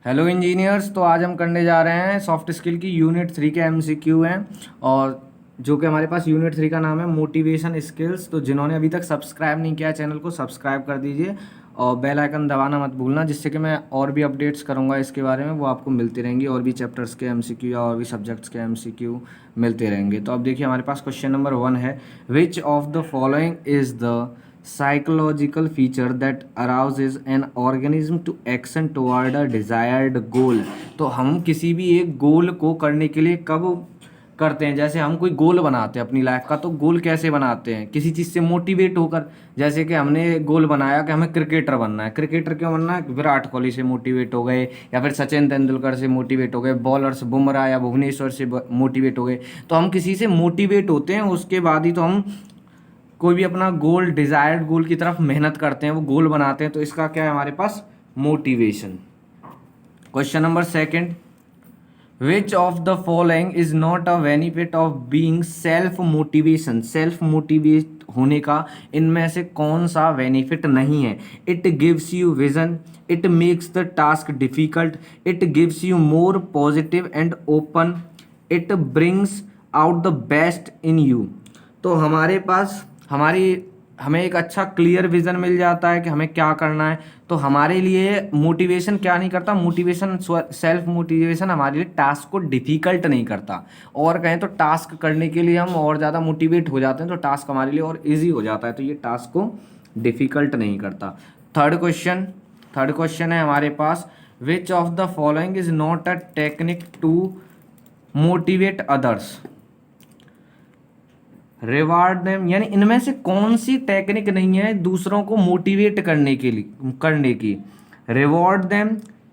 Hello engineers. तो आज हम करने जा रहे हैं सॉफ्ट स्किल की यूनिट 3 के एमसीक्यू हैं, और जो कि हमारे पास यूनिट 3 का नाम है मोटिवेशन स्किल्स। तो जिन्होंने अभी तक सब्सक्राइब नहीं किया चैनल को सब्सक्राइब कर दीजिए और बेल आइकन दबाना मत भूलना, जिससे कि मैं और भी अपडेट्स करूंगा इसके बारे में वो आपको मिलती रहेंगी, और भी चैप्टर्स के एमसीक्यू या और भी सब्जेक्ट्स के एमसीक्यू मिलते रहेंगे। तो अब देखिए हमारे पास क्वेश्चन नंबर 1 है, विच of the following is the psychological feature that arouses an organism to action toward a desired goal। तो हम किसी भी एक गोल को करने के लिए कब करते हैं? जैसे हम कोई गोल बनाते हैं अपनी लाइफ का, तो गोल कैसे बनाते हैं? किसी चीज़ से मोटिवेट होकर। जैसे कि हमने गोल बनाया कि हमें क्रिकेटर बनना है। क्रिकेटर क्यों बनना है? विराट कोहली से मोटिवेट हो गए, या फिर सचिन तेंदुलकर से मोटिवेट हो गए, बॉलर्स बुमराह या भुवनेश्वर से मोटिवेट हो गए। तो हम किसी से मोटिवेट होते हैं, उसके बाद ही तो हम कोई भी अपना गोल, डिजायर्ड गोल की तरफ मेहनत करते हैं, वो गोल बनाते हैं। तो इसका क्या है हमारे पास? Motivation. Question number 2, which of the following is not a benefit of being self motivation. Self motivate होने का इनमें से कौन सा बेनिफिट नहीं है? It gives you vision, it makes the task difficult, it gives you more positive and open, it brings out the best in you. तो हमारे पास हमें एक अच्छा क्लियर विजन मिल जाता है कि हमें क्या करना है। तो हमारे लिए मोटिवेशन क्या नहीं करता? मोटिवेशन, सेल्फ मोटिवेशन हमारे लिए टास्क को डिफिकल्ट नहीं करता, और कहें तो टास्क करने के लिए हम और ज़्यादा मोटिवेट हो जाते हैं, तो टास्क हमारे लिए और इजी हो जाता है। तो ये टास्क को डिफिकल्ट नहीं करता। थर्ड क्वेश्चन है हमारे पास, which of the following is not a technique to motivate others. Reward them, यानी इनमें से कौन सी टेक्निक नहीं है दूसरों को मोटिवेट करने की? Reward them,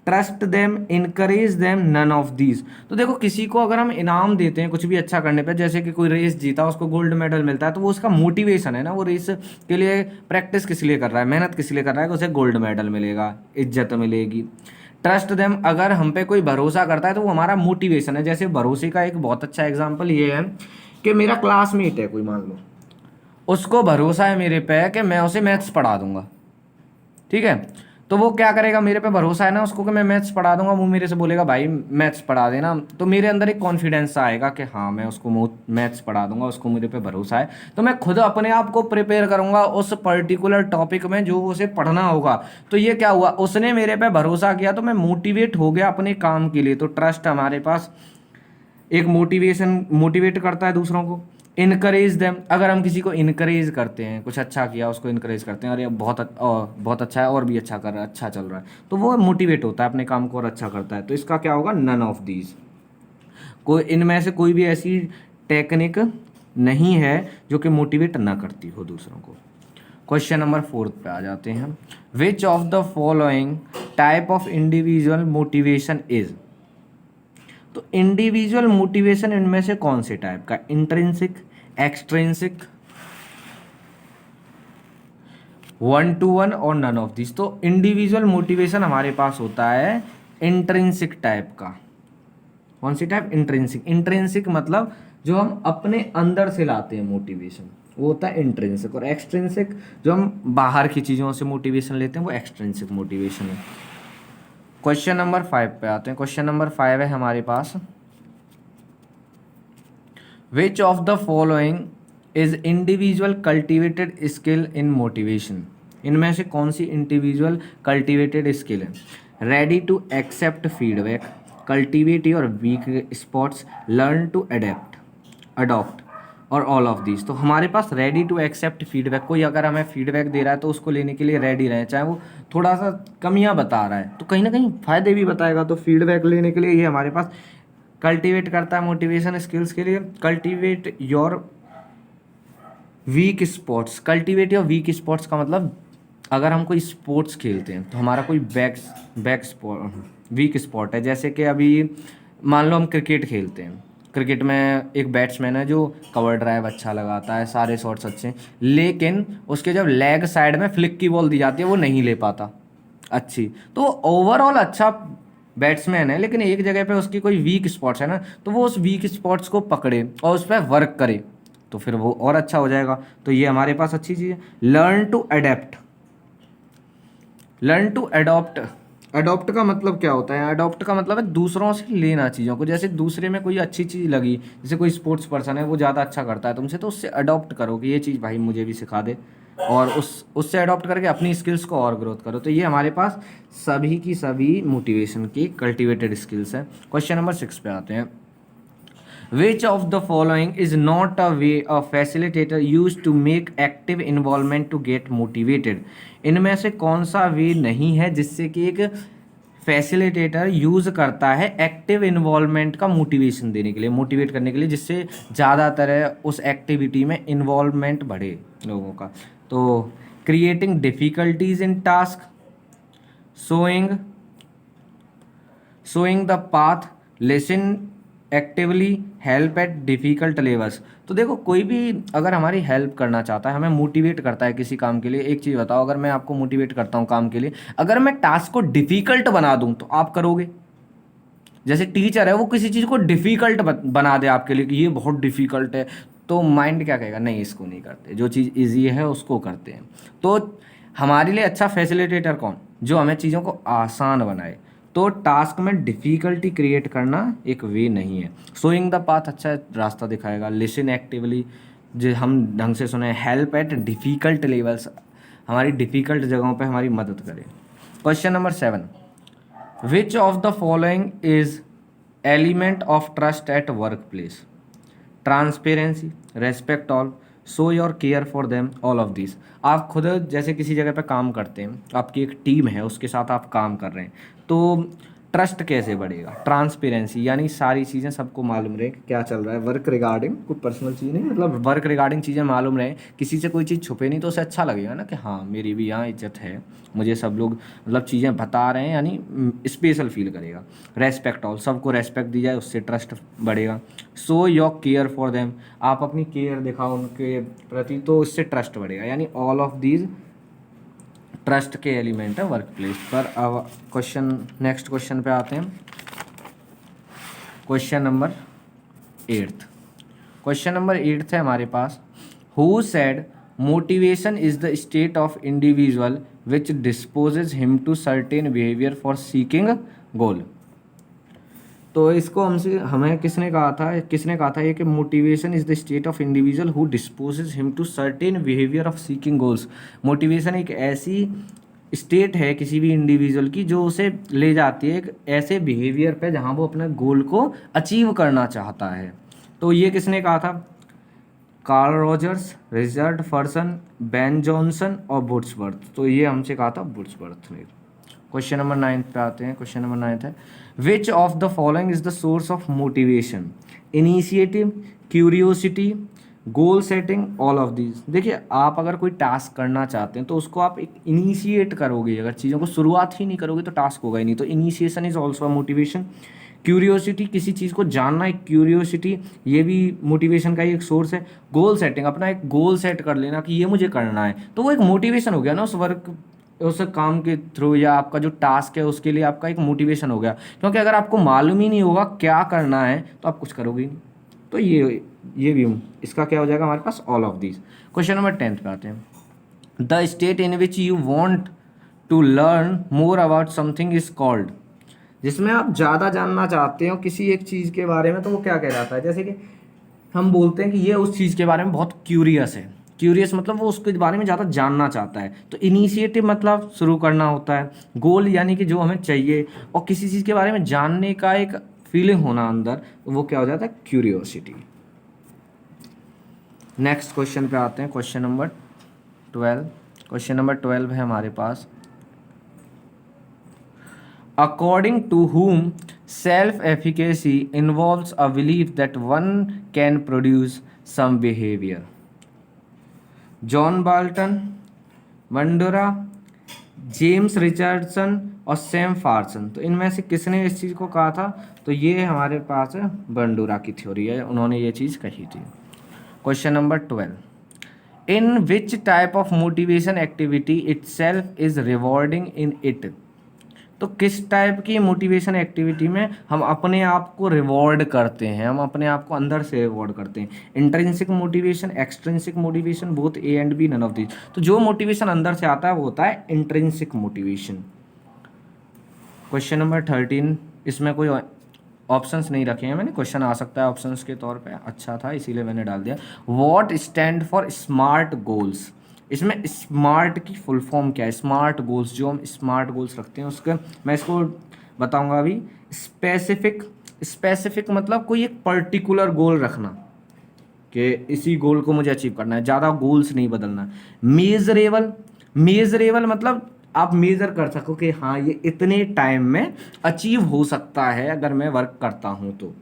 trust them, encourage them, none of these. तो देखो, किसी को अगर हम इनाम देते हैं कुछ भी अच्छा करने पे, जैसे कि कोई रेस जीता उसको गोल्ड मेडल मिलता है, तो वो उसका मोटिवेशन है ना। वो रेस के लिए प्रैक्टिस किस लिए कर रहा है, मेहनत किस लिए कर रहा है कि उसे गोल्ड मेडल मिलेगा, इज्जत मिलेगी। ट्रस्ट देम, अगर हम पे कोई भरोसा करता है तो वो हमारा मोटिवेशन है। जैसे भरोसे का एक बहुत अच्छा एग्जाम्पल ये है कि मेरा क्लासमेट है कोई, मान लो उसको भरोसा है मेरे पे कि मैं उसे मैथ्स पढ़ा दूंगा, ठीक है। तो वो क्या करेगा? मेरे पे भरोसा है ना उसको कि मैं मैथ्स पढ़ा दूंगा, वो मेरे से बोलेगा भाई मैथ्स पढ़ा देना। तो मेरे अंदर एक कॉन्फिडेंस आएगा कि हाँ मैं उसको मैथ्स पढ़ा दूंगा, उसको मेरे पे भरोसा है। तो मैं खुद अपने आप को प्रिपेयर करूंगा उस पर्टिकुलर टॉपिक में जो उसे पढ़ना होगा। तो ये क्या हुआ? उसने मेरे पे भरोसा किया, तो मैं मोटिवेट हो गया अपने काम के लिए। तो ट्रस्ट हमारे पास एक मोटिवेट करता है दूसरों को। इनकरेज देम, अगर हम किसी को इनकरेज करते हैं, कुछ अच्छा किया उसको इनकरेज करते हैं, अरे बहुत अच्छा है और भी अच्छा कर रहा है, अच्छा चल रहा है, तो वो मोटिवेट होता है अपने काम को और अच्छा करता है। तो इसका क्या होगा? None of these. कोई इनमें से कोई भी ऐसी टेक्निक नहीं है जो कि मोटिवेट ना करती हो दूसरों को। क्वेश्चन नंबर 4 पे आ जाते हैं, विच of the following type of individual motivation is. तो इंडिविजुअल मोटिवेशन इनमें से कौन से टाइप का? इंट्रिंसिक, एक्सट्रिंसिक, 1-to-1 और नन ऑफ दिस। तो इंडिविजुअल मोटिवेशन हमारे पास होता है इंट्रिंसिक टाइप का। कौन सी टाइप? इंट्रिंसिक। इंट्रिंसिक मतलब जो हम अपने अंदर से लाते हैं मोटिवेशन, वो होता है इंट्रिंसिक। और एक्सट्रिंसिक जो हम बाहर की चीज़ों से मोटिवेशन लेते हैं, वो एक्सट्रिंसिक मोटिवेशन है। क्वेश्चन नंबर 5 पे आते हैं। क्वेश्चन नंबर 5 है हमारे पास, which of the following is individual cultivated skill in motivation. इनमें से कौन सी इंडिविजुअल कल्टिवेटेड स्किल है? Ready to accept feedback, cultivate your weak spots, learn to adopt, और ऑल ऑफ दीज। तो हमारे पास रेडी टू एक्सेप्ट फीडबैक, कोई अगर हमें फीडबैक दे रहा है तो उसको लेने के लिए रेडी रहें, चाहे वो थोड़ा सा कमियां बता रहा है तो कहीं ना कहीं फायदे भी बताएगा। तो फीडबैक लेने के लिए ये हमारे पास कल्टीवेट करता है मोटिवेशन स्किल्स के लिए। Cultivate your weak spots. Cultivate your weak spots का मतलब, अगर हम कोई स्पोर्ट्स खेलते हैं तो हमारा कोई वीक स्पॉट है। जैसे कि अभी मान लो हम क्रिकेट खेलते हैं, क्रिकेट में एक बैट्समैन है जो कवर ड्राइव अच्छा लगाता है, सारे शॉट्स अच्छे हैं, लेकिन उसके जब लेग साइड में फ्लिक की बॉल दी जाती है वो नहीं ले पाता अच्छी। तो ओवरऑल अच्छा बैट्समैन है, लेकिन एक जगह पे उसकी कोई वीक स्पॉट्स है ना, तो वो उस वीक स्पॉट्स को पकड़े और उस पर वर्क करे, तो फिर वो और अच्छा हो जाएगा। तो ये हमारे पास अच्छी चीज़ है। Learn to adapt, learn to adopt का मतलब क्या होता है? अडॉप्ट का मतलब है दूसरों से लेना चीज़ों को। जैसे दूसरे में कोई अच्छी चीज़ लगी, जैसे कोई स्पोर्ट्स पर्सन है वो ज़्यादा अच्छा करता है तुमसे, तो उससे अडॉप्ट करो कि ये चीज़ भाई मुझे भी सिखा दे, और उससे अडॉप्ट करके अपनी स्किल्स को और ग्रोथ करो। तो ये हमारे पास सभी की सभी मोटिवेशन की कल्टिवेटेड स्किल्स हैं। क्वेश्चन नंबर 6 पे आते हैं। Which of the following is not a way a facilitator used to make active involvement to get motivated? इनमें से कौन सा वे नहीं है जिससे कि एक फैसिलिटेटर यूज़ करता है एक्टिव इन्वॉल्वमेंट का मोटिवेशन देने के लिए, मोटिवेट करने के लिए, जिससे ज़्यादातर उस एक्टिविटी में इन्वॉल्वमेंट बढ़े लोगों का? तो creating difficulties in task, showing showing the path, listen actively, help at difficult levels. तो देखो, कोई भी अगर हमारी हेल्प करना चाहता है, हमें मोटिवेट करता है किसी काम के लिए, एक चीज़ बताओ, अगर मैं आपको मोटिवेट करता हूँ काम के लिए, अगर मैं टास्क को डिफ़िकल्ट बना दूँ तो आप करोगे? जैसे टीचर है वो किसी चीज़ को डिफ़िकल्ट बना दे आपके लिए कि ये बहुत डिफ़िकल्ट है, तो माइंड क्या कहेगा? नहीं, इसको नहीं करते, जो चीज़ ईजी है उसको करते हैं। तो हमारे लिए अच्छा फैसिलिटेटर कौन? जो हमें चीज़ों को आसान बनाए। तो टास्क में डिफ़िकल्टी क्रिएट करना एक वे नहीं है। शोइंग द पाथ अच्छा रास्ता दिखाएगा। लिसन एक्टिवली, जो हम ढंग से सुने। हेल्प एट डिफ़िकल्ट लेवल्स, हमारी डिफ़िकल्ट जगहों पे हमारी मदद करें। Question number 7, which of the following is element of trust at work place? Transparency, respect all, show your care for them, all of this. आप खुद जैसे किसी जगह पे काम करते हैं, आपकी एक टीम है, उसके साथ आप काम कर रहे हैं, तो ट्रस्ट कैसे बढ़ेगा? ट्रांसपेरेंसी, यानी सारी चीज़ें सबको मालूम रहे क्या चल रहा है वर्क रिगार्डिंग, कोई पर्सनल चीज़ नहीं, मतलब वर्क रिगार्डिंग चीज़ें मालूम रहे, किसी से कोई चीज़ छुपे नहीं, तो उसे अच्छा लगेगा ना कि हाँ मेरी भी यहाँ इज्जत है, मुझे सब लोग मतलब चीज़ें बता रहे हैं, यानी स्पेशल फील करेगा। रेस्पेक्ट ऑल, सबको रेस्पेक्ट दी जाए, उससे ट्रस्ट बढ़ेगा। So your care for them, आप अपनी केयर दिखाओ उनके प्रति, तो इससे ट्रस्ट बढ़ेगा। यानी ऑल ऑफ दीज ट्रस्ट के एलिमेंट है वर्क प्लेस पर। अब नेक्स्ट क्वेश्चन पे आते हैं। Question number 8। क्वेश्चन नंबर 8 है हमारे पास। Who said motivation is the state of individual which disposes him to certain behaviour for seeking goal? तो इसको हमें किसने कहा था ये कि motivation is the state of individual who disposes him to certain behaviour of seeking goals. Motivation एक ऐसी स्टेट है किसी भी इंडिविजुअल की जो उसे ले जाती है एक ऐसे बिहेवियर पे जहाँ वो अपने गोल को अचीव करना चाहता है। तो ये किसने कहा था? Carl Rogers, Richard Farson, Ben Johnson और वुड्सवर्थ। तो ये हमसे कहा था वुड्सवर्थ ने। क्वेश्चन नंबर 9 पे आते हैं। क्वेश्चन नंबर 9 है, विच of the following is the source of motivation? Initiative, curiosity, goal setting, all of these. देखिए, आप अगर कोई टास्क करना चाहते हैं तो उसको आप एक इनिशिएट करोगे, अगर चीज़ों को शुरुआत ही नहीं करोगे तो टास्क होगा ही नहीं। तो initiation is also a motivation. Curiosity, किसी चीज़ को जानना, एक क्यूरियोसिटी, ये भी मोटिवेशन का ही एक सोर्स है। गोल सेटिंग, अपना एक गोल सेट कर लेना कि ये मुझे करना है, तो वो एक मोटिवेशन हो गया ना उस काम के थ्रू, या आपका जो टास्क है उसके लिए आपका एक मोटिवेशन हो गया। क्योंकि अगर आपको मालूम ही नहीं होगा क्या करना है तो आप कुछ करोगे ही नहीं। तो ये भी इसका क्या हो जाएगा हमारे पास? All of these. Question number 10 पे आते हैं। The state in which you want to learn more about something is called. जिसमें आप ज़्यादा जानना चाहते हो किसी एक चीज़ के बारे में, तो वो क्या कहलाता है? जैसे कि हम बोलते हैं कि ये उस चीज़ के बारे में बहुत क्यूरियस है। क्यूरियस मतलब वो उसके बारे में ज़्यादा जानना चाहता है। तो इनिशिएटिव मतलब शुरू करना होता है। गोल यानी कि जो हमें चाहिए, और किसी चीज़ के बारे में जानने का एक फीलिंग होना अंदर, तो वो क्या हो जाता है? क्यूरियोसिटी। नेक्स्ट क्वेश्चन पे आते हैं। Question number 12। क्वेश्चन नंबर 12 है हमारे पास। According to whom self-efficacy involves a belief that one can produce some behavior? John Barton, Mandora, James Richardson और सैम फारसन। तो इनमें से किसने इस चीज़ को कहा था? तो ये हमारे पास बंडूरा की थ्योरी है, उन्होंने ये चीज़ कही थी। Question number 12, in which type of motivation activity itself is rewarding in it? तो किस टाइप की मोटिवेशन एक्टिविटी में हम अपने आप को रिवॉर्ड करते हैं, हम अपने आप को अंदर से रिवॉर्ड करते हैं? Intrinsic motivation, extrinsic motivation, both A and B, none of these. तो जो मोटिवेशन अंदर से आता है वो होता है इंट्रिंसिक मोटिवेशन। क्वेश्चन नंबर 13, इसमें कोई ऑप्शंस नहीं रखे हैं मैंने, क्वेश्चन आ सकता है ऑप्शंस के तौर पे, अच्छा था इसीलिए मैंने डाल दिया। What stand for smart goals, इसमें स्मार्ट की फुल फॉर्म क्या है? स्मार्ट गोल्स, जो हम स्मार्ट गोल्स रखते हैं उसके मैं इसको बताऊंगा अभी। स्पेसिफिक, स्पेसिफिक मतलब कोई एक पर्टिकुलर गोल रखना कि इसी गोल को मुझे अचीव करना है, ज़्यादा गोल्स नहीं बदलना। मेजरेबल, मेजरेबल मतलब आप मेज़र कर सको कि हाँ ये इतने टाइम में अचीव हो सकता है अगर मैं वर्क करता हूँ तो।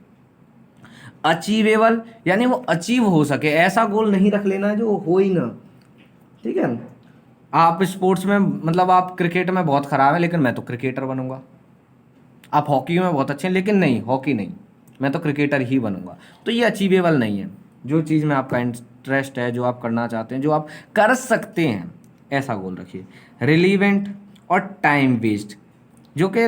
अचीवेबल यानी वो अचीव हो सके, ऐसा गोल नहीं रख लेना जो हो ही ना, ठीक है। आप स्पोर्ट्स में मतलब आप क्रिकेट में बहुत ख़राब है लेकिन मैं तो क्रिकेटर बनूंगा, आप हॉकी में बहुत अच्छे हैं लेकिन नहीं हॉकी नहीं, मैं तो क्रिकेटर ही बनूंगा, तो ये अचीवेबल नहीं है। जो चीज़ में आपका इंटरेस्ट है, जो आप करना चाहते हैं, जो आप कर सकते हैं, ऐसा गोल रखिए। रिलीवेंट और टाइम वेस्ट, जो कि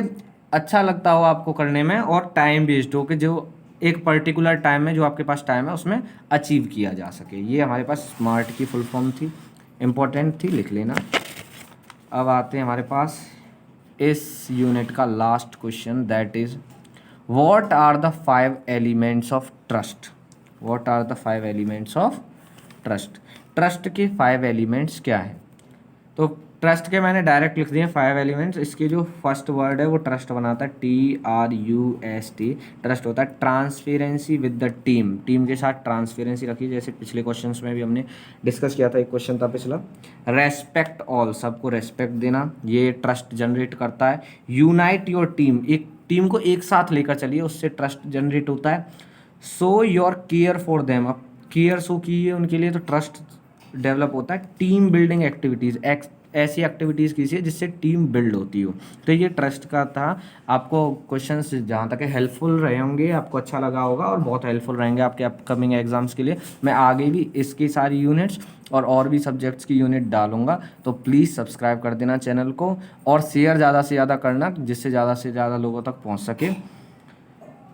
अच्छा लगता हो आपको करने में, और टाइम वेस्ट हो कि जो एक पर्टिकुलर टाइम में जो आपके पास टाइम है उसमें अचीव किया जा सके। ये हमारे पास स्मार्ट की फुल फॉर्म थी, इम्पोर्टेंट थी, लिख लेना। अब आते हैं हमारे पास इस यूनिट का last question, that is what are the 5 elements of trust. What are the 5 elements of trust, trust के 5 एलिमेंट्स क्या है? तो ट्रस्ट के मैंने डायरेक्ट लिख दिए 5 एलिमेंट्स। इसके जो फर्स्ट वर्ड है वो ट्रस्ट बनाता है, TRUST। ट्रस्ट होता है transparency with the team, team के साथ ट्रांसपेरेंसी रखिए, जैसे पिछले क्वेश्चंस में भी हमने डिस्कस किया था, एक क्वेश्चन था पिछला। रेस्पेक्ट ऑल, सबको रेस्पेक्ट देना, ये ट्रस्ट जनरेट करता है। यूनाइट योर टीम, एक टीम को एक साथ लेकर चलिए, उससे ट्रस्ट जनरेट होता है। So your care for them, अब केयर शो कीजिए उनके लिए तो ट्रस्ट डेवलप होता है। टीम बिल्डिंग एक्टिविटीज़, ऐसी एक्टिविटीज़ कीजिए जिससे टीम बिल्ड होती हो। तो ये ट्रस्ट का था। आपको क्वेश्चंस जहाँ तक हेल्पफुल रहे होंगे, आपको अच्छा लगा होगा और बहुत हेल्पफुल रहेंगे आपके अपकमिंग एग्जाम्स के लिए। मैं आगे भी इसकी सारी यूनिट्स और भी सब्जेक्ट्स की यूनिट डालूंगा, तो प्लीज़ सब्सक्राइब कर देना चैनल को और शेयर ज़्यादा से ज़्यादा करना, जिससे ज़्यादा से ज़्यादा लोगों तक पहुँच सके,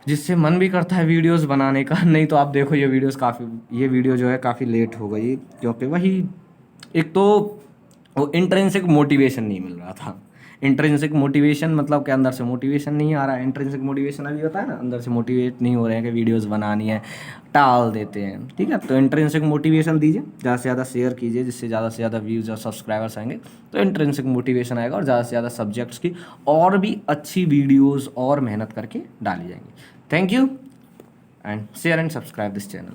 जिससे मन भी करता है वीडियोस बनाने का। नहीं तो आप देखो ये वीडियो जो है काफ़ी लेट हो गई, क्योंकि वही एक तो वो इंट्रिंसिक मोटिवेशन नहीं मिल रहा था। इंट्रिंसिक मोटिवेशन मतलब कि अंदर से मोटिवेशन नहीं आ रहा है। इंट्रिंसिक मोटिवेशन अभी होता है ना, अंदर से मोटिवेट नहीं हो रहे हैं कि वीडियोस बनानी है, टाल देते हैं, ठीक है। तो इंट्रिंसिक मोटिवेशन दीजिए, ज़्यादा से ज़्यादा शेयर कीजिए, जिससे ज़्यादा से ज़्यादा व्यूज़ और सब्सक्राइबर्स आएंगे, तो इंट्रिंसिक मोटिवेशन आएगा और ज़्यादा से ज़्यादा सब्जेक्ट्स की और भी अच्छी वीडियोज़ और मेहनत करके डाली जाएंगी। Thank you and share and subscribe this channel.